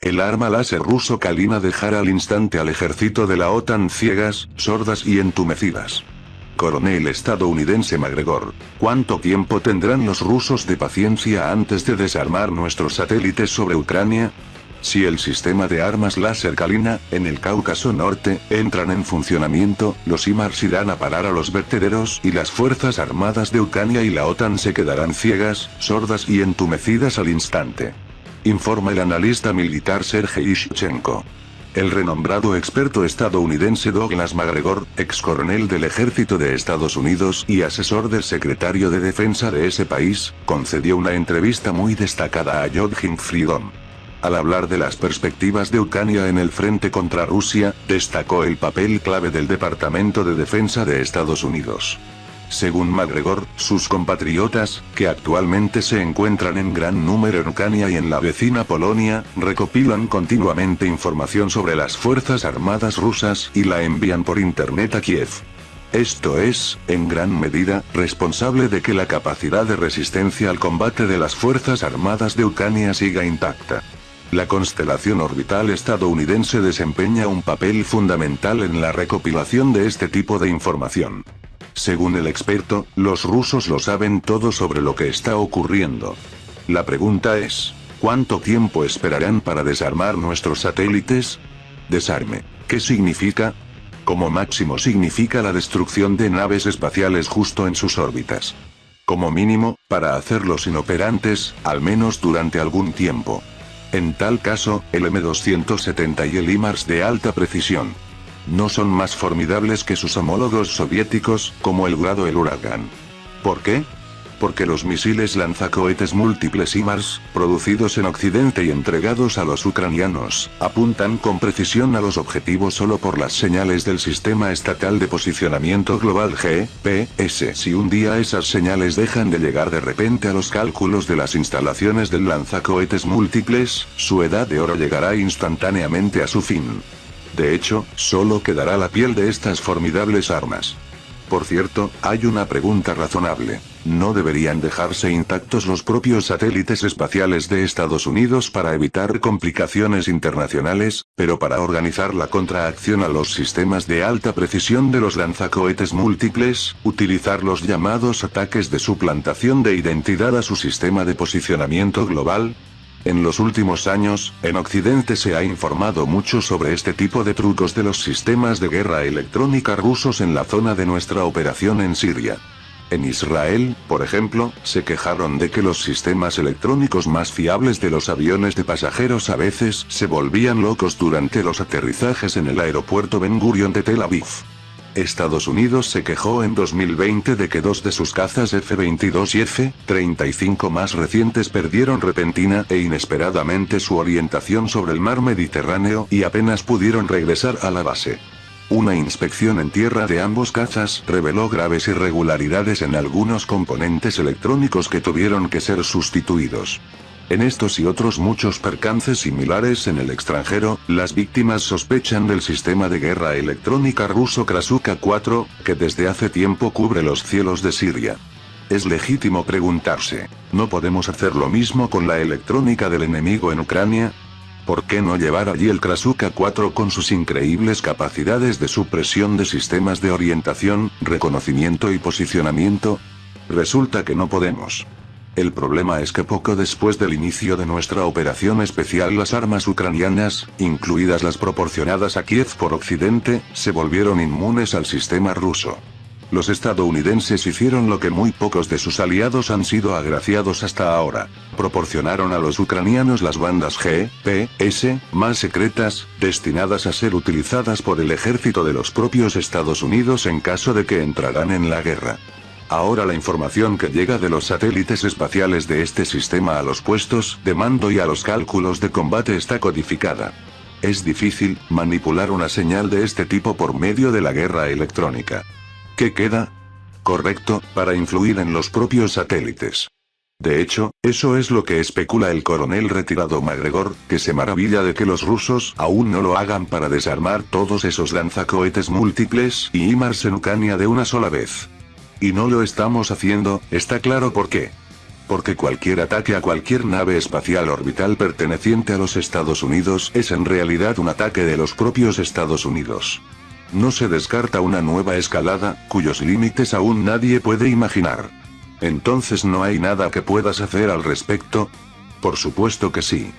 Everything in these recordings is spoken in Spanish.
El arma láser ruso Kalina dejará al instante al ejército de la OTAN ciegas, sordas y entumecidas. Coronel estadounidense McGregor, ¿cuánto tiempo tendrán los rusos de paciencia antes de desarmar nuestros satélites sobre Ucrania? Si el sistema de armas láser Kalina, en el Cáucaso Norte, entran en funcionamiento, los HIMARS irán a parar a los vertederos y las fuerzas armadas de Ucrania y la OTAN se quedarán ciegas, sordas y entumecidas al instante. Informa el analista militar Sergei Ishchenko. El renombrado experto estadounidense Douglas McGregor, ex coronel del ejército de Estados Unidos y asesor del secretario de defensa de ese país, concedió una entrevista muy destacada a Joachim Freedom. Al hablar de las perspectivas de Ucrania en el frente contra Rusia, destacó el papel clave del Departamento de Defensa de Estados Unidos. Según McGregor, sus compatriotas, que actualmente se encuentran en gran número en Ucrania y en la vecina Polonia, recopilan continuamente información sobre las fuerzas armadas rusas y la envían por internet a Kiev. Esto es, en gran medida, responsable de que la capacidad de resistencia al combate de las fuerzas armadas de Ucrania siga intacta. La constelación orbital estadounidense desempeña un papel fundamental en la recopilación de este tipo de información. Según el experto, los rusos lo saben todo sobre lo que está ocurriendo. La pregunta es, ¿cuánto tiempo esperarán para desarmar nuestros satélites? Desarme, ¿qué significa? Como máximo significa la destrucción de naves espaciales justo en sus órbitas. Como mínimo, para hacerlos inoperantes, al menos durante algún tiempo. En tal caso, el M270 y el HIMARS de alta precisión no son más formidables que sus homólogos soviéticos, como el Grado o el Huracán. ¿Por qué? Porque los misiles lanzacohetes múltiples HIMARS, producidos en Occidente y entregados a los ucranianos, apuntan con precisión a los objetivos solo por las señales del Sistema Estatal de Posicionamiento Global GPS. Si un día esas señales dejan de llegar de repente a los cálculos de las instalaciones del lanzacohetes múltiples, su edad de oro llegará instantáneamente a su fin. De hecho, solo quedará la piel de estas formidables armas. Por cierto, hay una pregunta razonable. ¿No deberían dejarse intactos los propios satélites espaciales de Estados Unidos para evitar complicaciones internacionales, pero para organizar la contraacción a los sistemas de alta precisión de los lanzacohetes múltiples, utilizar los llamados ataques de suplantación de identidad a su sistema de posicionamiento global? En los últimos años, en Occidente se ha informado mucho sobre este tipo de trucos de los sistemas de guerra electrónica rusos en la zona de nuestra operación en Siria. En Israel, por ejemplo, se quejaron de que los sistemas electrónicos más fiables de los aviones de pasajeros a veces se volvían locos durante los aterrizajes en el aeropuerto Ben Gurion de Tel Aviv. Estados Unidos se quejó en 2020 de que dos de sus cazas F-22 y F-35 más recientes perdieron repentina e inesperadamente su orientación sobre el mar Mediterráneo y apenas pudieron regresar a la base. Una inspección en tierra de ambos cazas reveló graves irregularidades en algunos componentes electrónicos que tuvieron que ser sustituidos. En estos y otros muchos percances similares en el extranjero, las víctimas sospechan del sistema de guerra electrónica ruso Krasukha-4, que desde hace tiempo cubre los cielos de Siria. Es legítimo preguntarse, ¿no podemos hacer lo mismo con la electrónica del enemigo en Ucrania? ¿Por qué no llevar allí el Krasukha-4 con sus increíbles capacidades de supresión de sistemas de orientación, reconocimiento y posicionamiento? Resulta que no podemos. El problema es que poco después del inicio de nuestra operación especial las armas ucranianas, incluidas las proporcionadas a Kiev por Occidente, se volvieron inmunes al sistema ruso. Los estadounidenses hicieron lo que muy pocos de sus aliados han sido agraciados hasta ahora. Proporcionaron a los ucranianos las bandas GPS más secretas, destinadas a ser utilizadas por el ejército de los propios Estados Unidos en caso de que entraran en la guerra. Ahora la información que llega de los satélites espaciales de este sistema a los puestos de mando y a los cálculos de combate está codificada. Es difícil manipular una señal de este tipo por medio de la guerra electrónica. ¿Qué queda? Correcto, para influir en los propios satélites. De hecho, eso es lo que especula el coronel retirado McGregor, que se maravilla de que los rusos aún no lo hagan para desarmar todos esos lanzacohetes múltiples y HIMARS en Ucrania de una sola vez. Y no lo estamos haciendo, está claro por qué. Porque cualquier ataque a cualquier nave espacial orbital perteneciente a los Estados Unidos es en realidad un ataque de los propios Estados Unidos. No se descarta una nueva escalada, cuyos límites aún nadie puede imaginar. Entonces ¿no hay nada que puedas hacer al respecto? Por supuesto que sí.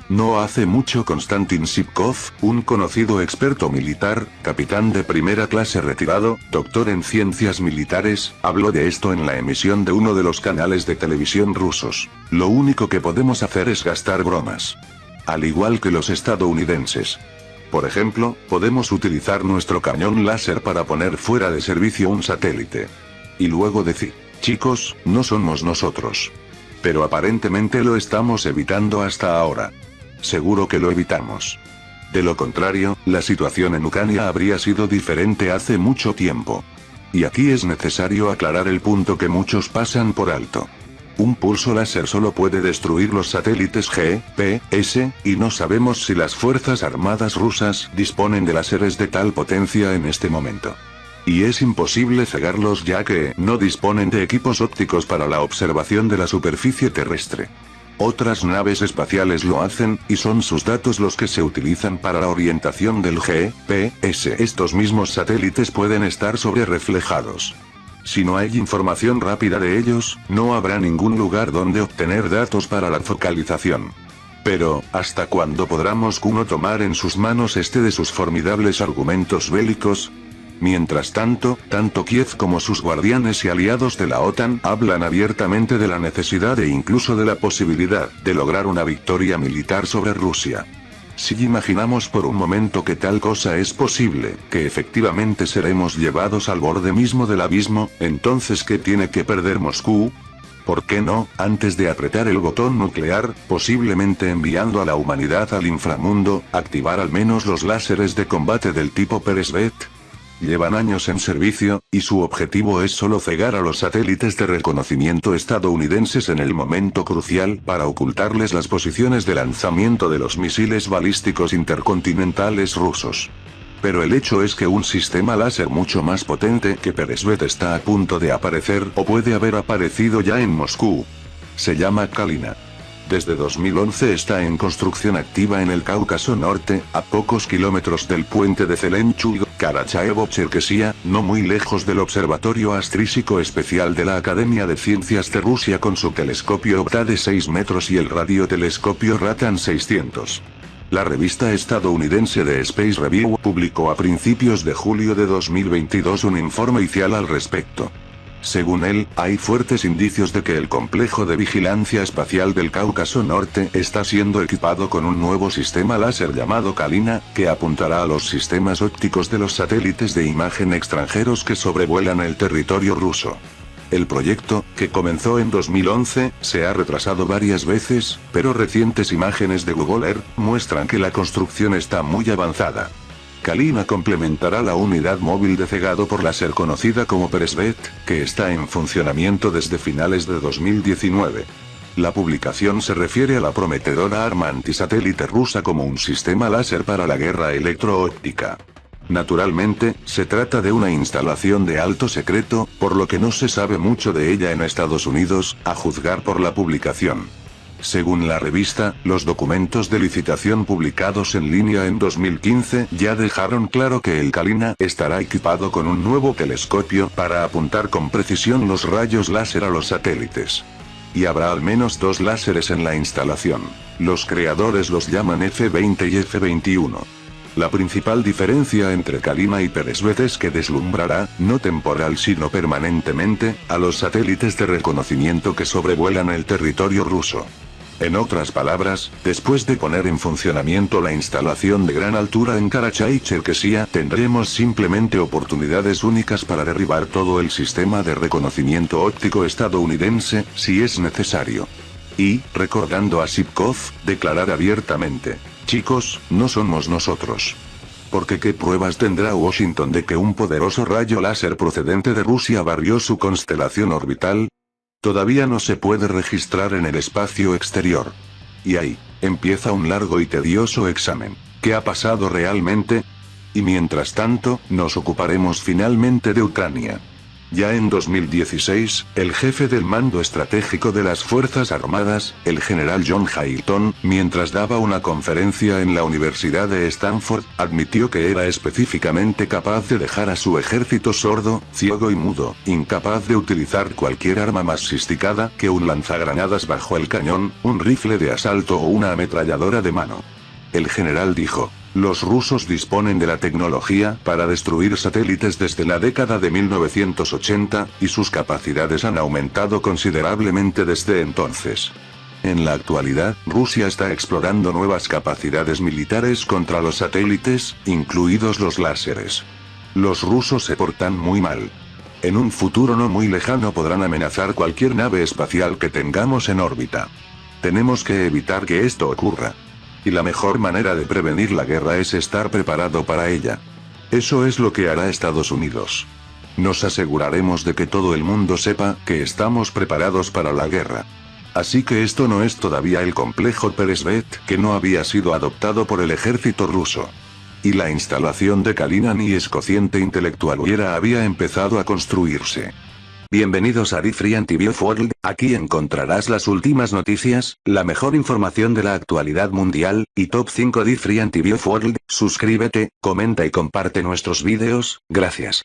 No hace mucho Konstantin Sipkov, un conocido experto militar, capitán de primera clase retirado, doctor en ciencias militares, habló de esto en la emisión de uno de los canales de televisión rusos. Lo único que podemos hacer es gastar bromas. Al igual que los estadounidenses. Por ejemplo, podemos utilizar nuestro cañón láser para poner fuera de servicio un satélite. Y luego decir, chicos, no somos nosotros. Pero aparentemente lo estamos evitando hasta ahora. Seguro que lo evitamos. De lo contrario, la situación en Ucrania habría sido diferente hace mucho tiempo. Y aquí es necesario aclarar el punto que muchos pasan por alto. Un pulso láser solo puede destruir los satélites GPS, y no sabemos si las Fuerzas Armadas rusas disponen de láseres de tal potencia en este momento. Y es imposible cegarlos ya que no disponen de equipos ópticos para la observación de la superficie terrestre. Otras naves espaciales lo hacen, y son sus datos los que se utilizan para la orientación del GPS. Estos mismos satélites pueden estar sobre reflejados. Si no hay información rápida de ellos, no habrá ningún lugar donde obtener datos para la focalización. Pero, ¿hasta cuándo podrá Moscú tomar en sus manos este de sus formidables argumentos bélicos? Mientras tanto, tanto Kiev como sus guardianes y aliados de la OTAN hablan abiertamente de la necesidad e incluso de la posibilidad de lograr una victoria militar sobre Rusia. Si imaginamos por un momento que tal cosa es posible, que efectivamente seremos llevados al borde mismo del abismo, entonces ¿qué tiene que perder Moscú? ¿Por qué no, antes de apretar el botón nuclear, posiblemente enviando a la humanidad al inframundo, activar al menos los láseres de combate del tipo Peresvet? Llevan años en servicio, y su objetivo es solo cegar a los satélites de reconocimiento estadounidenses en el momento crucial para ocultarles las posiciones de lanzamiento de los misiles balísticos intercontinentales rusos. Pero el hecho es que un sistema láser mucho más potente que Peresvet está a punto de aparecer o puede haber aparecido ya en Moscú. Se llama Kalina. Desde 2011 está en construcción activa en el Cáucaso Norte, a pocos kilómetros del puente de Zelenchug, Karachaevo-Cherkesía, no muy lejos del Observatorio Astrísico Especial de la Academia de Ciencias de Rusia con su telescopio Opta de 6 metros y el radiotelescopio Ratan 600. La revista estadounidense de Space Review publicó a principios de julio de 2022 un informe oficial al respecto. Según él, hay fuertes indicios de que el complejo de vigilancia espacial del Cáucaso Norte está siendo equipado con un nuevo sistema láser llamado Kalina, que apuntará a los sistemas ópticos de los satélites de imagen extranjeros que sobrevuelan el territorio ruso. El proyecto, que comenzó en 2011, se ha retrasado varias veces, pero recientes imágenes de Google Earth muestran que la construcción está muy avanzada. Kalina complementará la unidad móvil de cegado por láser conocida como Peresvet, que está en funcionamiento desde finales de 2019. La publicación se refiere a la prometedora arma antisatélite rusa como un sistema láser para la guerra electro-óptica. Naturalmente, se trata de una instalación de alto secreto, por lo que no se sabe mucho de ella en Estados Unidos, a juzgar por la publicación. Según la revista, los documentos de licitación publicados en línea en 2015 ya dejaron claro que el Kalina estará equipado con un nuevo telescopio para apuntar con precisión los rayos láser a los satélites. Y habrá al menos 2 láseres en la instalación. Los creadores los llaman F-20 y F-21. La principal diferencia entre Kalina y Peresvet es que deslumbrará, no temporal sino permanentemente, a los satélites de reconocimiento que sobrevuelan el territorio ruso. En otras palabras, después de poner en funcionamiento la instalación de gran altura en Karachay-Cherkesía, tendremos simplemente oportunidades únicas para derribar todo el sistema de reconocimiento óptico estadounidense, si es necesario. Y, recordando a Sipkov, declarar abiertamente, chicos, no somos nosotros. Porque ¿qué pruebas tendrá Washington de que un poderoso rayo láser procedente de Rusia barrió su constelación orbital? Todavía no se puede registrar en el espacio exterior. Y ahí, empieza un largo y tedioso examen. ¿Qué ha pasado realmente? Y mientras tanto, nos ocuparemos finalmente de Ucrania. Ya en 2016, el jefe del mando estratégico de las Fuerzas Armadas, el general John Hayton, mientras daba una conferencia en la Universidad de Stanford, admitió que era específicamente capaz de dejar a su ejército sordo, ciego y mudo, incapaz de utilizar cualquier arma más sofisticada que un lanzagranadas bajo el cañón, un rifle de asalto o una ametralladora de mano. El general dijo: los rusos disponen de la tecnología para destruir satélites desde la década de 1980, y sus capacidades han aumentado considerablemente desde entonces. En la actualidad, Rusia está explorando nuevas capacidades militares contra los satélites, incluidos los láseres. Los rusos se portan muy mal. En un futuro no muy lejano podrán amenazar cualquier nave espacial que tengamos en órbita. Tenemos que evitar que esto ocurra. Y la mejor manera de prevenir la guerra es estar preparado para ella. Eso es lo que hará Estados Unidos. Nos aseguraremos de que todo el mundo sepa que estamos preparados para la guerra. Así que esto no es todavía el complejo Peresvet, que no había sido adoptado por el ejército ruso. Y la instalación de Kalinanis y cociente intelectual hubiera había empezado a construirse. Bienvenidos a Different View World, aquí encontrarás las últimas noticias, la mejor información de la actualidad mundial, y Top 5 Different View World. Suscríbete, comenta y comparte nuestros vídeos, gracias.